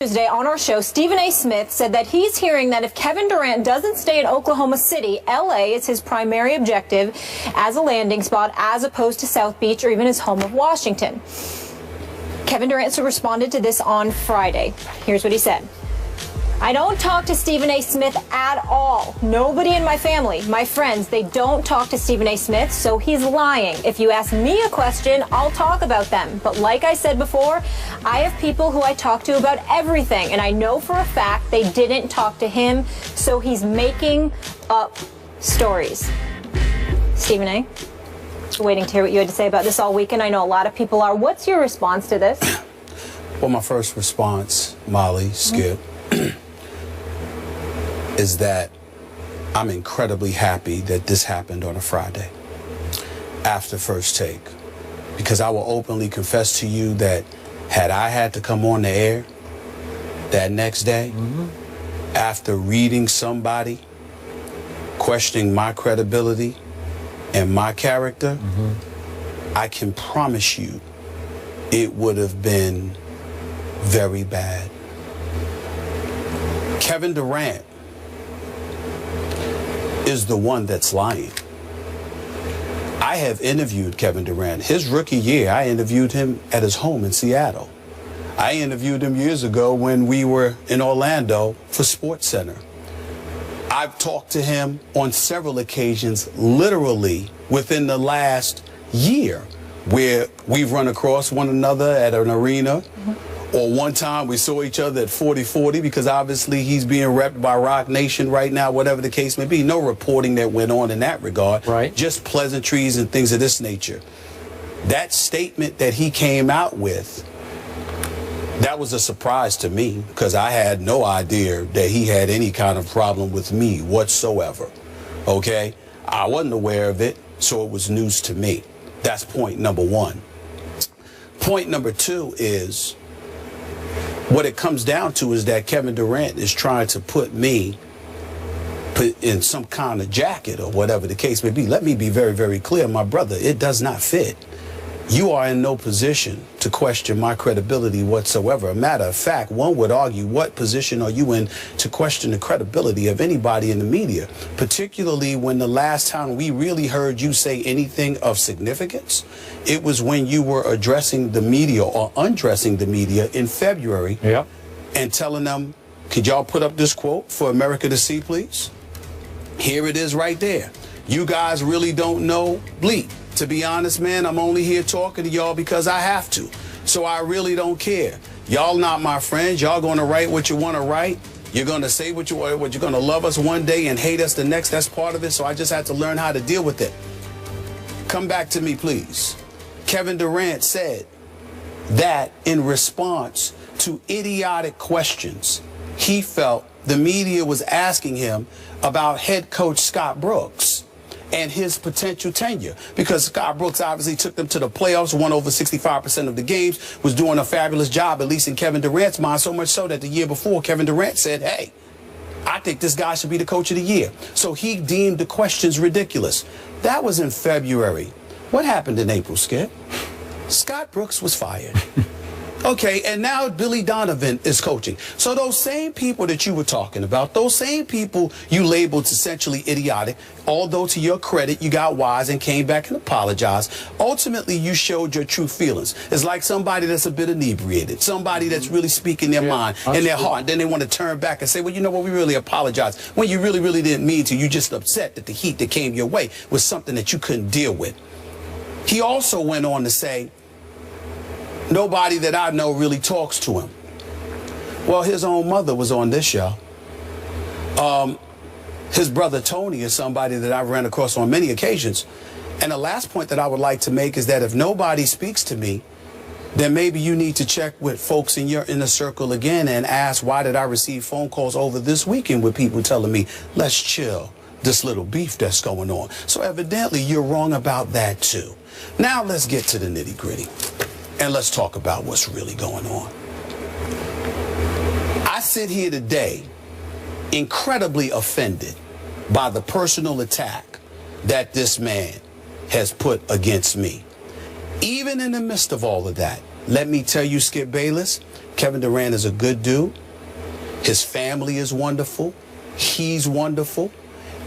Tuesday on our show, Stephen A. Smith said that he's hearing that if Kevin Durant doesn't stay in Oklahoma City, LA is his primary objective as a landing spot as opposed to South Beach or even his home of Washington. Kevin Durant responded to this on Friday. Here's what he said. I don't talk to Stephen A. Smith at all. Nobody in my family, my friends, they don't talk to Stephen A. Smith, so he's lying. If you ask me a question, I'll talk about them. But like I said before, I have people who I talk to about everything, and I know for a fact they didn't talk to him, so he's making up stories. Stephen A., waiting to hear what you had to say about this all weekend. I know a lot of people are. What's your response to this? Well, my first response, Molly, Skip, is that I'm incredibly happy that this happened on a Friday after First Take, because I will openly confess to you that had I had to come on the air that next day after reading somebody questioning my credibility and my character, I can promise you it would have been very bad. Kevin Durant is the one that's lying. I have interviewed Kevin Durant. His rookie year, I interviewed him at his home in Seattle. I interviewed him years ago when we were in Orlando for SportsCenter. I've talked to him on several occasions, literally within the last year, where we've run across one another at an arena. Or one time we saw each other at 40-40, because obviously he's being repped by Rock Nation right now, whatever the case may be. No reporting that went on in that regard. Right. Just pleasantries and things of this nature. That statement that he came out with, that was a surprise to me, because I had no idea that he had any kind of problem with me whatsoever. Okay? I wasn't aware of it, so it was news to me. That's point number one. Point number two is, what it comes down to is that Kevin Durant is trying to put me in some kind of jacket or whatever the case may be. Let me be very, very clear, my brother, it does not fit. You are in no position to question my credibility whatsoever. A matter of fact, one would argue, what position are you in to question the credibility of anybody in the media, particularly when the last time we really heard you say anything of significance, it was when you were addressing the media or undressing the media in February and telling them, could y'all put up this quote for America to see, please? Here it is right there. You guys really don't know bleep. To be honest, man, I'm only here talking to y'all because I have to. So I really don't care. Y'all not my friends. Y'all going to write what you want to write. You're going to say what you want. You're going to love us one day and hate us the next. That's part of it. So I just had to learn how to deal with it. Come back to me, please. Kevin Durant said that in response to idiotic questions he felt the media was asking him about head coach Scott Brooks and his potential tenure, because Scott Brooks obviously took them to the playoffs, won over 65% of the games, was doing a fabulous job, at least in Kevin Durant's mind, so much so that the year before, Kevin Durant said, hey, I think this guy should be the coach of the year. So he deemed the questions ridiculous. That was in February. What happened in April, Skip? Scott Brooks was fired. Okay, and now Billy Donovan is coaching. So those same people that you were talking about, those same people you labeled essentially idiotic, although to your credit, you got wise and came back and apologized, ultimately you showed your true feelings. It's like somebody that's a bit inebriated, somebody that's really speaking their mind and their heart, and then they want to turn back and say, well, you know what, we really apologize. When you really, really didn't mean to, you just upset that the heat that came your way was something that you couldn't deal with. He also went on to say, nobody that I know really talks to him. Well, his own mother was on this show. His brother Tony is somebody that I've ran across on many occasions. And the last point that I would like to make is that if nobody speaks to me, then maybe you need to check with folks in your inner circle again and ask, why did I receive phone calls over this weekend with people telling me, let's chill, this little beef that's going on. So evidently you're wrong about that too. Now let's get to the nitty-gritty. And let's talk about what's really going on. I sit here today incredibly offended by the personal attack that this man has put against me. Even in the midst of all of that, Let me tell you, Skip Bayless, Kevin Durant is a good dude. His family is wonderful. He's wonderful.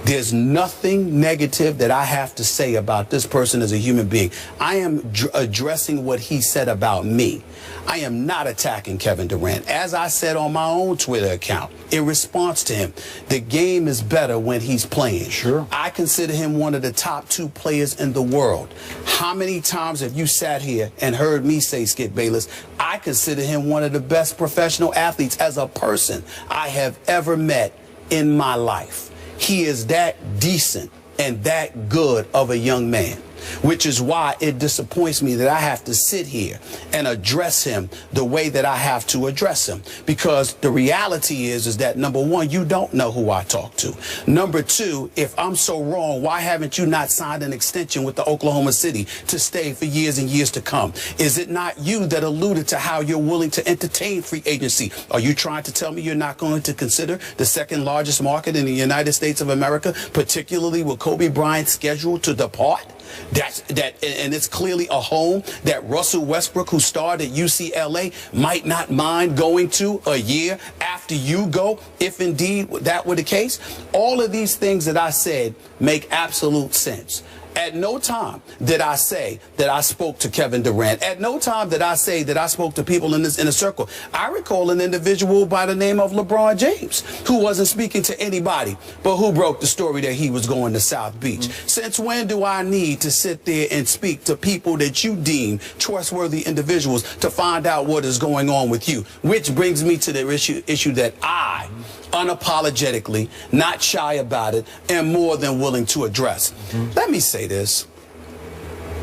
There's nothing negative that I have to say about this person as a human being. I am addressing what he said about me. I am not attacking Kevin Durant. As I said on my own Twitter account, in response to him, the game is better when he's playing. Sure. I consider him one of the top 2 players in the world. How many times have you sat here and heard me say, Skip Bayless, I consider him one of the best professional athletes as a person I have ever met in my life. He is that decent and that good of a young man, which is why it disappoints me that I have to sit here and address him the way that I have to address him. Because the reality is that, number one, you don't know who I talk to. Number two, if I'm so wrong, why haven't you not signed an extension with the Oklahoma City to stay for years and years to come? Is it not you that alluded to how you're willing to entertain free agency? Are you trying to tell me you're not going to consider the second largest market in the United States of America, particularly with Kobe Bryant scheduled to depart? And it's clearly a home that Russell Westbrook, who starred at UCLA, might not mind going to a year after you go, if indeed that were the case. All of these things that I said make absolute sense. At no time did I say that I spoke to Kevin Durant. At no time did I say that I spoke to people in this inner circle. I recall an individual by the name of LeBron James who wasn't speaking to anybody, but who broke the story that he was going to South Beach. Since when do I need to sit there and speak to people that you deem trustworthy individuals to find out what is going on with you? Which brings me to the issue that I unapologetically, not shy about it, and more than willing to address. Let me say this,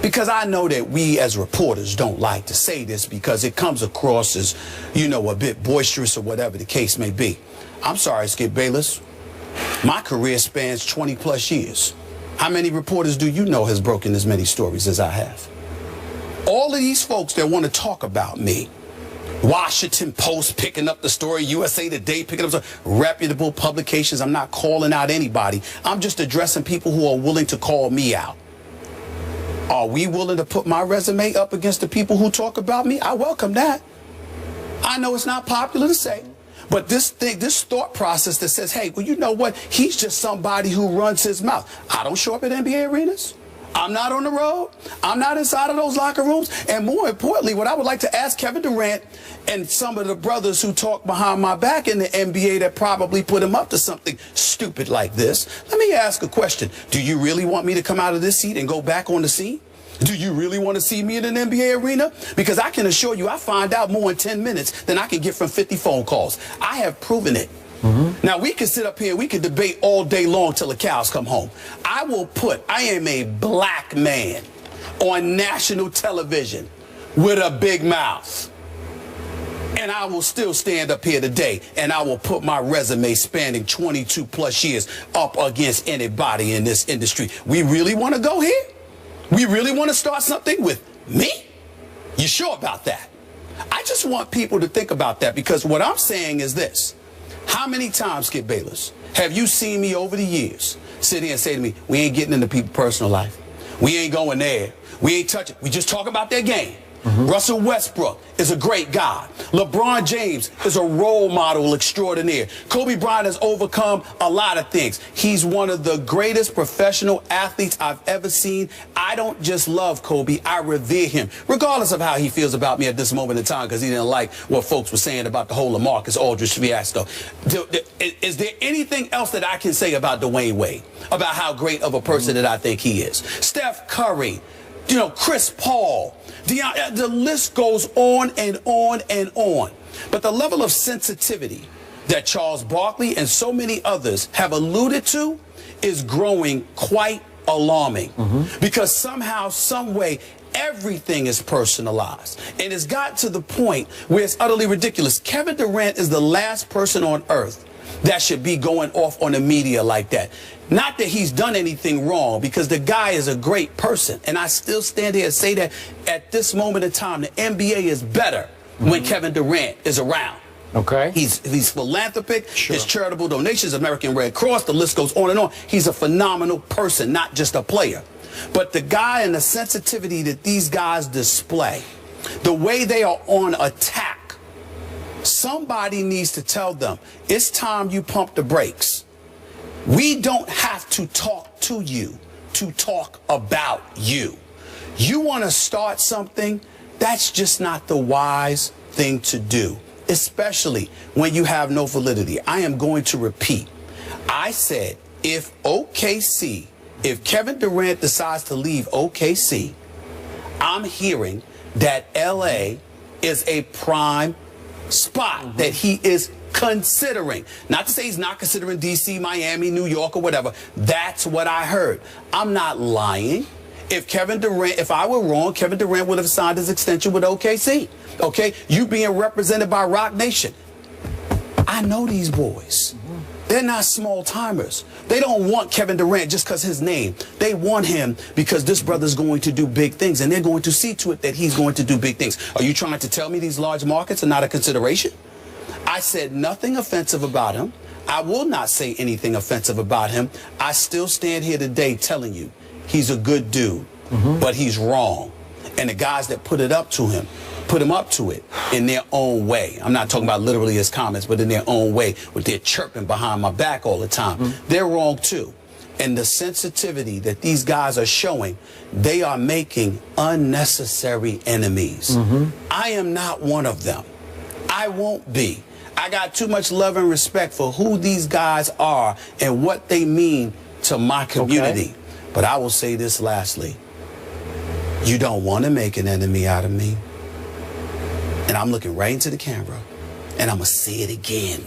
because I know that we as reporters don't like to say this because it comes across as, you know, a bit boisterous or whatever the case may be. I'm sorry, Skip Bayless. My career spans 20 plus years. How many reporters do you know has broken as many stories as I have? All of these folks that want to talk about me, Washington Post picking up the story, USA Today picking up the story, reputable publications. I'm not calling out anybody. I'm just addressing people who are willing to call me out. Are we willing to put my resume up against the people who talk about me? I welcome that. I know it's not popular to say, but this thought process that says, hey, well, you know what? He's just somebody who runs his mouth. I don't show up at NBA arenas. I'm not on the road. I'm not inside of those locker rooms. And more importantly, what I would like to ask Kevin Durant and some of the brothers who talk behind my back in the NBA that probably put him up to something stupid like this, let me ask a question. Do you really want me to come out of this seat and go back on the scene? Do you really want to see me in an NBA arena? Because I can assure you I find out more in 10 minutes than I can get from 50 phone calls. I have proven it. Now, we can sit up here, we can debate all day long till the cows come home. I am a black man on national television with a big mouth. And I will still stand up here today and I will put my resume spanning 22 plus years up against anybody in this industry. We really want to go here? We really want to start something with me? You sure about that? I just want people to think about that, because what I'm saying is this. How many times, Skip Bayless, have you seen me over the years sit here and say to me, we ain't getting into people's personal life. We ain't going there. We ain't touching. We just talk about their game. Russell Westbrook is a great guy. LeBron James is a role model extraordinaire. Kobe Bryant has overcome a lot of things. He's one of the greatest professional athletes I've ever seen. I don't just love Kobe, I revere him, regardless of how he feels about me at this moment in time, because he didn't like what folks were saying about the whole LaMarcus Aldridge fiasco. Is there anything else that I can say about Dwayne Wade, about how great of a person that I think he is? Steph Curry, you know, Chris Paul, the list goes on and on and on. But the level of sensitivity that Charles Barkley and so many others have alluded to is growing quite alarming. Because somehow, some way, everything is personalized. And it's got to the point where it's utterly ridiculous. Kevin Durant is the last person on earth that should be going off on the media like that. Not that he's done anything wrong, because the guy is a great person. And I still stand here and say that at this moment in time, the NBA is better when Kevin Durant is around. Okay. He's philanthropic, his charitable donations, American Red Cross, the list goes on and on. He's a phenomenal person, not just a player. But the guy and the sensitivity that these guys display the way they are on attack, somebody needs to tell them, it's time you pump the brakes. We don't have to talk to you to talk about you. You want to start something, that's just not the wise thing to do, especially when you have no validity. I am going to repeat. I said, if Kevin Durant decides to leave OKC, I'm hearing that LA is a prime spot that he is considering. Not to say he's not considering DC, Miami, New York, or whatever. That's what I heard. I'm not lying. If I were wrong, Kevin Durant would have signed his extension with OKC. Okay? You being represented by Rock Nation. I know these boys. They're not small timers. They don't want Kevin Durant just because his name. They want him because this brother's going to do big things, and they're going to see to it that he's going to do big things. Are you trying to tell me these large markets are not a consideration? I said nothing offensive about him. I will not say anything offensive about him. I still stand here today telling you he's a good dude, but he's wrong. And the guys that put him up to it in their own way. I'm not talking about literally his comments, but in their own way, with their chirping behind my back all the time. They're wrong too. And the sensitivity that these guys are showing, they are making unnecessary enemies. I am not one of them. I won't be. I got too much love and respect for who these guys are and what they mean to my community. Okay. But I will say this lastly. You don't want to make an enemy out of me. And I'm looking right into the camera, and I'm going to say it again.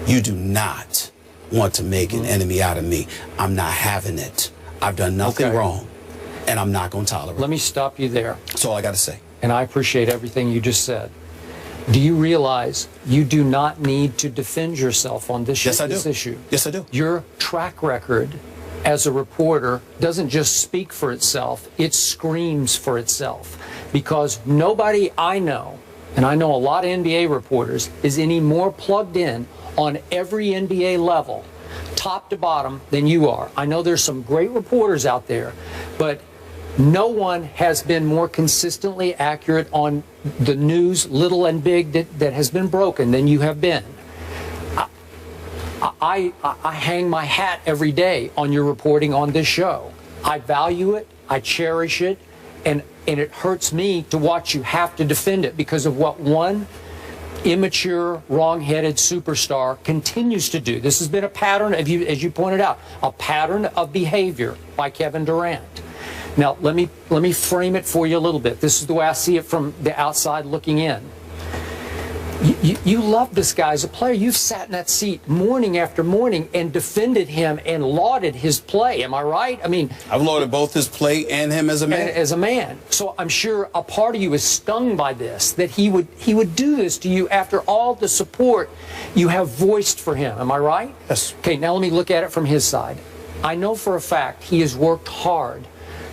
You do not want to make an enemy out of me. I'm not having it. I've done nothing wrong, and I'm not going to tolerate it. Let me stop you there. That's all I got to say. And I appreciate everything you just said. Do you realize you do not need to defend yourself on this, this issue? Yes, I do. Your track record as a reporter doesn't just speak for itself, it screams for itself. Because nobody I know, and I know a lot of NBA reporters, is any more plugged in on every NBA level, top to bottom, than you are. I know there's some great reporters out there, but no one has been more consistently accurate on the news, little and big, that has been broken than you have been. I hang my hat every day on your reporting on this show. I value it, I cherish it, and it hurts me to watch you have to defend it because of what one immature, wrong-headed superstar continues to do. This has been a pattern, as you pointed out, a pattern of behavior by Kevin Durant. Now, let me frame it for you a little bit. This is the way I see it from the outside looking in. You love this guy as a player. You've sat in that seat morning after morning and defended him and lauded his play. Am I right? I mean, I've lauded both his play and him as a man. As a man. So I'm sure a part of you is stung by this, that he would do this to you after all the support you have voiced for him. Am I right? Yes. Okay, now let me look at it from his side. I know for a fact he has worked hard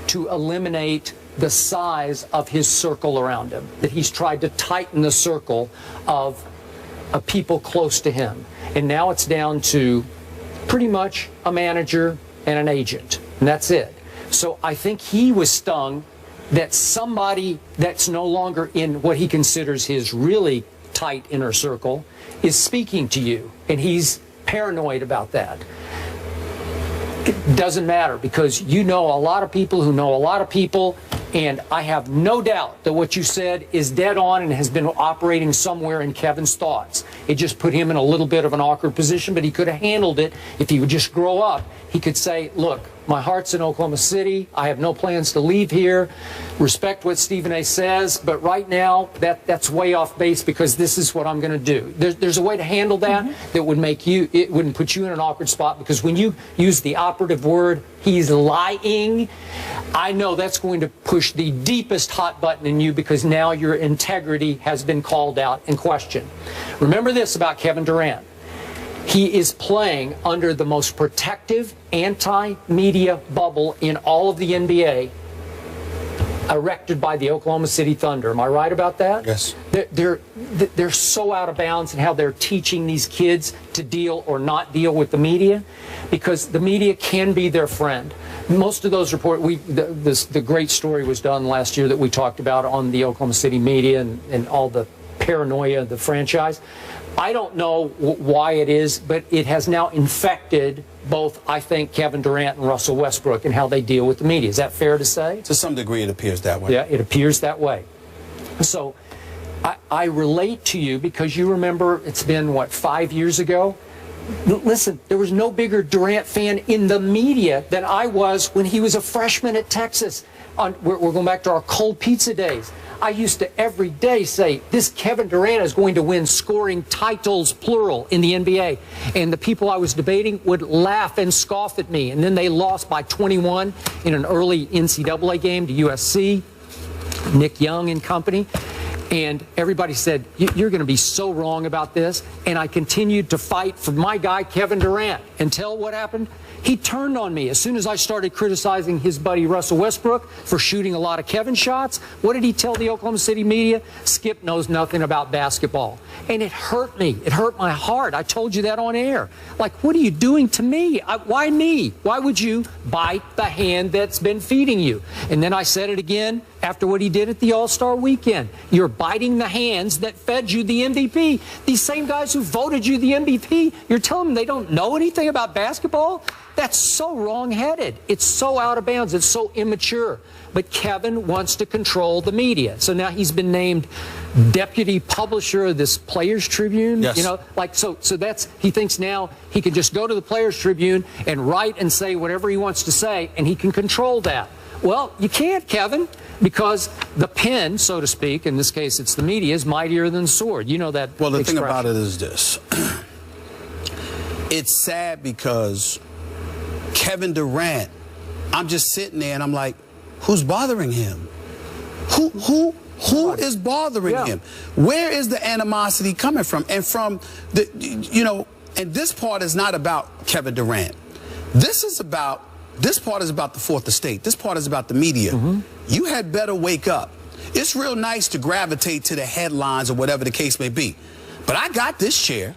to eliminate the size of his circle around him, that he's tried to tighten the circle of people close to him. And now it's down to pretty much a manager and an agent, and that's it. So I think he was stung that somebody that's no longer in what he considers his really tight inner circle is speaking to you, and he's paranoid about that. It doesn't matter, because you know a lot of people who know a lot of people, and I have no doubt that what you said is dead on and has been operating somewhere in Kevin's thoughts. It just put him in a little bit of an awkward position, but he could have handled it if he would just grow up. He could say, look, my heart's in Oklahoma City. I have no plans to leave here. Respect what Stephen A. says, but right now that's way off base because this is what I'm going to do. There's a way to handle that that would make you, it wouldn't put you in an awkward spot, because when you use the operative word, he's lying, I know that's going to push the deepest hot button in you, because now your integrity has been called out and questioned. Remember this about Kevin Durant. He is playing under the most protective anti-media bubble in all of the NBA. erected by the Oklahoma City Thunder. Am I right about that? Yes. They're so out of bounds in how they're teaching these kids to deal or not deal with the media, because the media can be their friend. Most of those reports, the great story was done last year that we talked about on the Oklahoma City media and all the paranoia of the franchise. I don't know why it is, but it has now infected both, I think, Kevin Durant and Russell Westbrook and how they deal with the media. Is that fair to say? To some degree, it appears that way. Yeah, it appears that way. So I relate to you because you remember it's been, what, 5 years ago? Listen, there was no bigger Durant fan in the media than I was when he was a freshman at Texas. We're going back to our cold pizza days. I used to every day say, this Kevin Durant is going to win scoring titles, plural, in the NBA. And the people I was debating would laugh and scoff at me. And then they lost by 21 in an early NCAA game to USC, Nick Young and company. And everybody said, you're going to be so wrong about this. And I continued to fight for my guy, Kevin Durant, until what happened? He turned on me as soon as I started criticizing his buddy Russell Westbrook for shooting a lot of Kevin shots. What did he tell the Oklahoma City media? Skip knows nothing about basketball. And it hurt me. It hurt my heart. I told you that on air. Like, what are you doing to me? Why me? Why would you bite the hand that's been feeding you? And then I said it again after what he did at the All-Star weekend. You're biting the hands that fed you the MVP. These same guys who voted you the MVP, you're telling them they don't know anything about basketball? That's so wrong-headed. It's so out of bounds. It's so immature. But Kevin wants to control the media. So now he's been named deputy publisher of this Players Tribune. Yes. You know, like, so that's, he thinks now he can just go to the Players Tribune and write and say whatever he wants to say, and he can control that. Well, you can't, Kevin, because the pen, so to speak, in this case it's the media, is mightier than the sword. You know that. Well, the thing about it is this. It's sad because Kevin Durant, I'm just sitting there and I'm like, who's bothering him? Who is bothering him? Where is the animosity coming from? And from the, you know, and this part is not about Kevin Durant. This part is about the fourth estate. This part is about the media. You had better wake up. It's real nice to gravitate to the headlines or whatever the case may be. But I got this chair.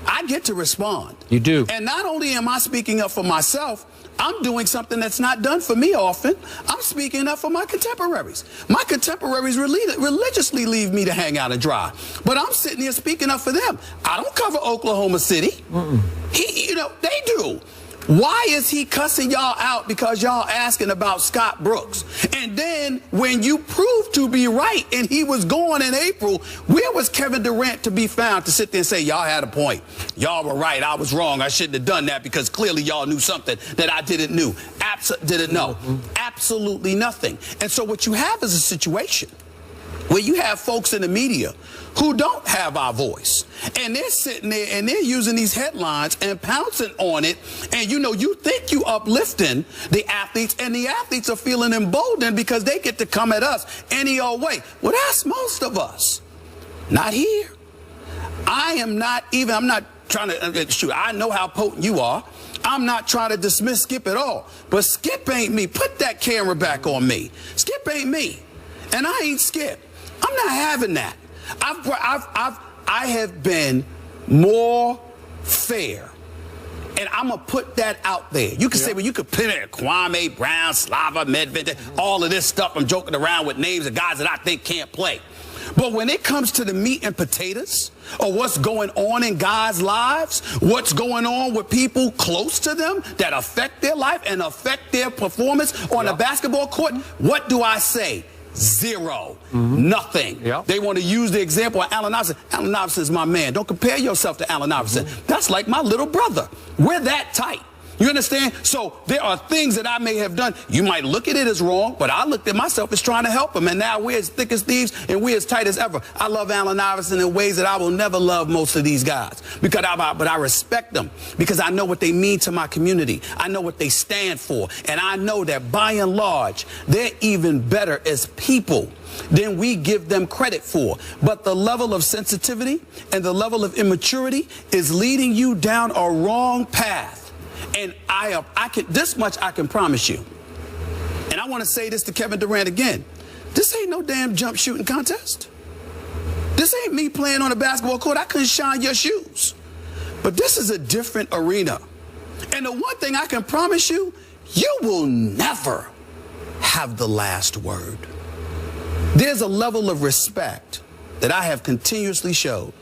I get to respond. You do. And not only am I speaking up for myself, I'm doing something that's not done for me often. I'm speaking up for my contemporaries. My contemporaries religiously leave me to hang out and dry. But I'm sitting here speaking up for them. I don't cover Oklahoma City. You know, they do. Why is he cussing y'all out because y'all asking about Scott Brooks? And then when you proved to be right and he was gone in April, where was Kevin Durant to be found to sit there and say, y'all had a point. Y'all were right. I was wrong. I shouldn't have done that because clearly y'all knew something that I didn't know. Absolutely nothing. And so what you have is a situation where you have folks in the media who don't have our voice. And they're sitting there and they're using these headlines and pouncing on it. And, you know, you think you uplifting the athletes, and the athletes are feeling emboldened because they get to come at us any old way. Well, that's most of us. Not here. I'm not trying to, shoot, I know how potent you are. I'm not trying to dismiss Skip at all. But Skip ain't me. Put that camera back on me. Skip ain't me. And I ain't Skip. I'm not having that. I have been more fair. And I'm going to put that out there. You can say, well, you could put in Kwame Brown, Slava Medvedev, all of this stuff. I'm joking around with names of guys that I think can't play. But when it comes to the meat and potatoes of what's going on in guys' lives, what's going on with people close to them that affect their life and affect their performance on the basketball court, what do I say? Zero. Nothing. They want to use the example of Allen Iverson. Allen Iverson is my man. Don't compare yourself to Allen Iverson. That's like my little brother. We're that tight. You understand? So there are things that I may have done. You might look at it as wrong, but I looked at myself as trying to help him. And now we're as thick as thieves and we're as tight as ever. I love Allen Iverson in ways that I will never love most of these guys. But I respect them because I know what they mean to my community. I know what they stand for. And I know that by and large, they're even better as people than we give them credit for. But the level of sensitivity and the level of immaturity is leading you down a wrong path. And this much I can promise you. And I want to say this to Kevin Durant again. This ain't no damn jump shooting contest. This ain't me playing on a basketball court. I couldn't shine your shoes. But this is a different arena. And the one thing I can promise you, you will never have the last word. There's a level of respect that I have continuously showed,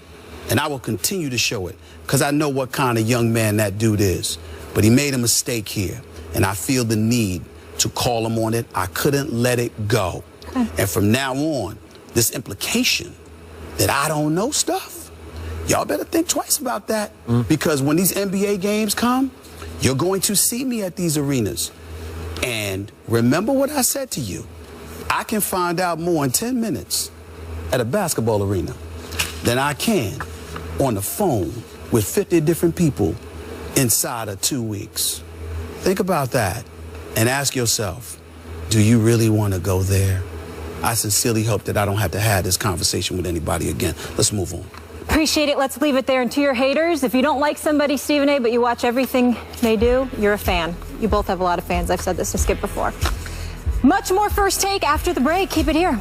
and I will continue to show it, because I know what kind of young man that dude is. But he made a mistake here, and I feel the need to call him on it. I couldn't let it go. And from now on, this implication that I don't know stuff, y'all better think twice about that. Because when these NBA games come, you're going to see me at these arenas. And remember what I said to you. I can find out more in 10 minutes at a basketball arena than I can on the phone with 50 different people inside of 2 weeks. Think about that and ask yourself, do you really want to go there? I sincerely hope that I don't have to have this conversation with anybody again. Let's move on. Appreciate it. Let's leave it there. And to your haters, if you don't like somebody, Stephen A., but you watch everything they do, you're a fan. You both have a lot of fans. I've said this to Skip before. Much more First Take after the break. Keep it here.